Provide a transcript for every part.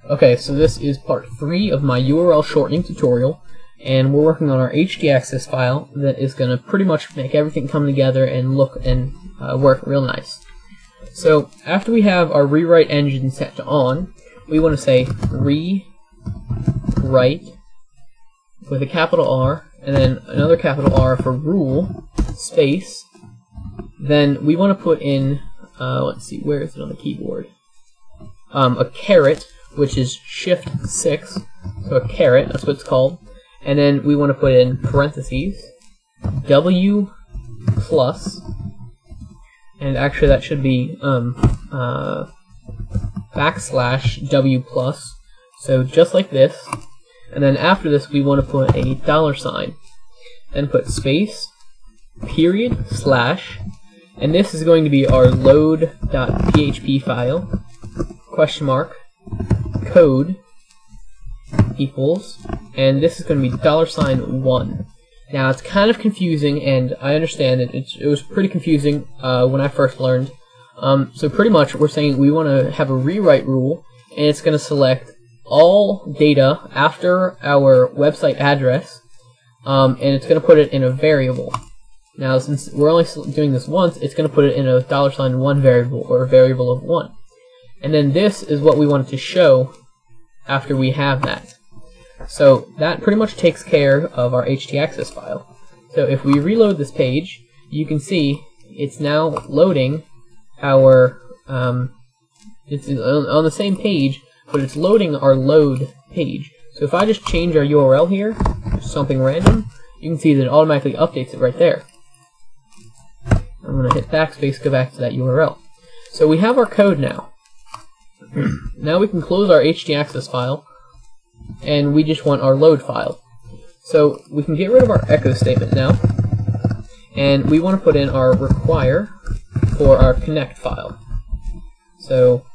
Okay, so this is part 3 of my URL shortening tutorial, and we're working on our HTACCESS file that is going to pretty much make everything come together and look and work real nice. So after we have our rewrite engine set to on, we want to say rewrite with a capital R and then another capital R for rule space. Then we want to put in let's see, where is it on the keyboard? A caret, which is Shift 6, so a caret, that's what it's called. And then we want to put in parentheses, W plus, and actually that should be backslash W plus, so just like this. And then after this we want to put a $, then put space, period, slash, and this is going to be our load.php file, question mark, code equals, and this is going to be $1. Now it's kind of confusing, and I understand it was pretty confusing when I first learned. So pretty much we're saying we want to have a rewrite rule, and it's going to select all data after our website address, and it's going to put it in a variable. Now since we're only doing this once, it's going to put it in a $1 variable, or a variable of 1. And then this is what we want to show after we have that. So that pretty much takes care of our HTACCESS file. So if we reload this page, you can see it's now loading our, it's on the same page, but it's loading our load page. So if I just change our URL here, something random, you can see that it automatically updates it right there. I'm going to hit backspace, go back to that URL. So we have our code now. Now we can close our HTACCESS file, and we just want our load file. So we can get rid of our echo statement now, and we want to put in our require for our connect file. So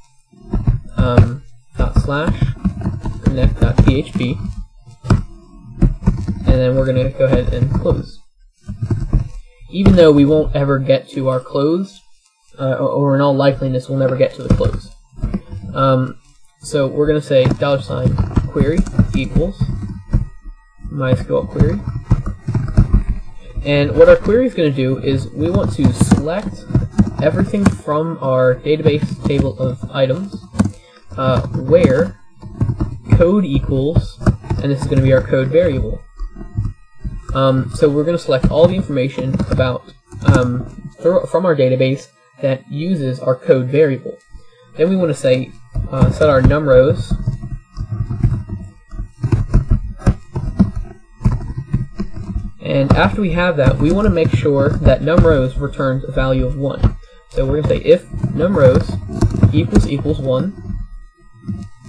/connect.php, and then we're going to go ahead and close. Even though we won't ever get to our close, or in all likeliness we'll never get to the close. So we're going to say $query equals MySQL query. And what our query is going to do is we want to select everything from our database table of items where code equals, and this is going to be our code variable. So we're going to select all the information about from our database that uses our code variable. Then we want to say set our numRows and after we have that, we want to make sure that numRows returns a value of 1. So we're going to say if numRows equals 1,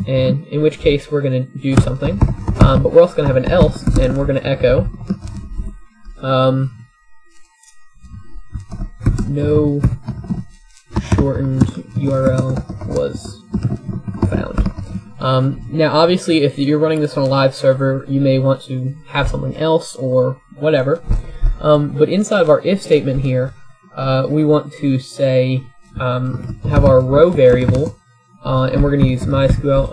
and in which case we're going to do something, but we're also going to have an else, and we're going to echo no shortened URL was found. Now obviously if you're running this on a live server, you may want to have something else or whatever, but inside of our if statement here, we want to say have our row variable, and we're going to use MySQL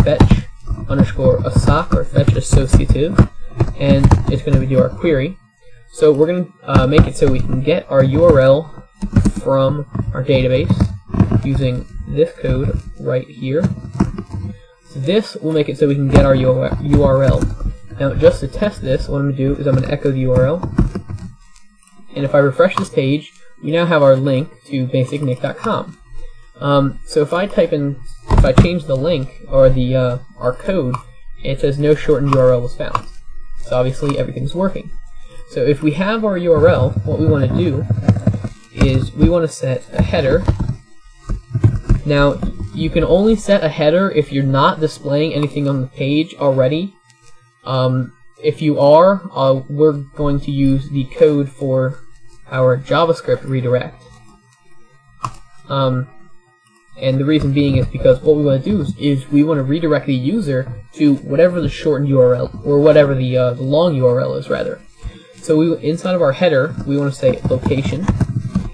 _fetch _assoc, or fetch associative, and it's going to do our query. So we're going to make it so we can get our URL from our database using this code right here. So this will make it so we can get our URL. Now just to test this, what I'm going to do is I'm going to echo the URL, and if I refresh this page, we now have our link to basicnick.com. So if I change the link or the our code, it says no shortened URL was found. So obviously everything's working. So if we have our URL, what we want to do is we want to set a header. Now you can only set a header if you're not displaying anything on the page already. If you are, we're going to use the code for our JavaScript redirect. And the reason being is because what we want to do is we want to redirect the user to whatever the shortened URL, or whatever the long URL is rather. So inside of our header, we want to say location,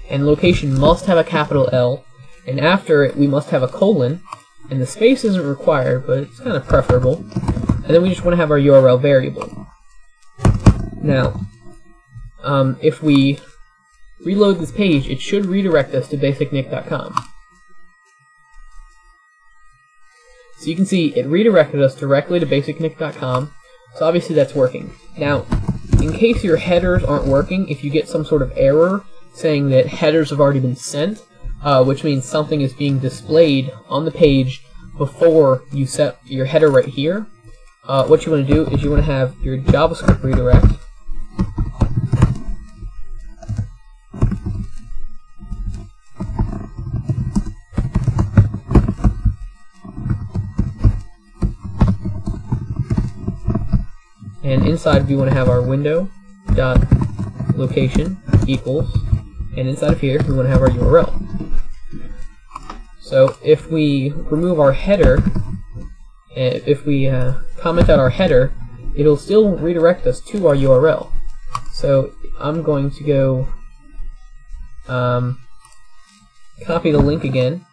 and location must have a capital L, and after it we must have a colon, And the space isn't required, but it's kind of preferable. And then we just want to have our URL variable. Now, if we reload this page, it should redirect us to basicnick.com. So you can see it redirected us directly to basicnick.com, so obviously that's working. Now, in case your headers aren't working, if you get some sort of error saying that headers have already been sent, which means something is being displayed on the page before you set your header right here, what you want to do is you want to have your JavaScript redirect. And inside we want to have our window dot location equals, and inside of here we want to have our URL. So if we remove our header, if we comment out our header, it'll still redirect us to our URL. So I'm going to go copy the link again,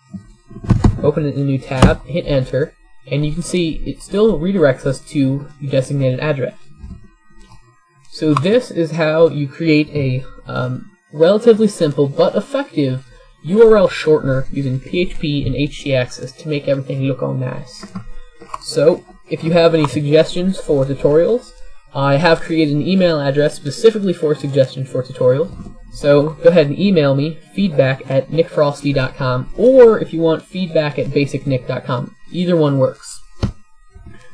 open it in a new tab, hit enter, and you can see it still redirects us to the designated address. So this is how you create a relatively simple but effective URL shortener using PHP and HTACCESS to make everything look all nice. So if you have any suggestions for tutorials, I have created an email address specifically for suggestions for tutorials. So go ahead and email me, feedback@nickfrosty.com, or if you want, feedback@basicnick.com. Either one works.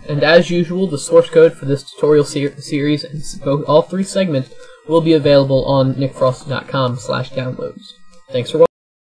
And as usual, the source code for this tutorial series and all three segments will be available on nickfrosty.com/downloads. Thanks for watching.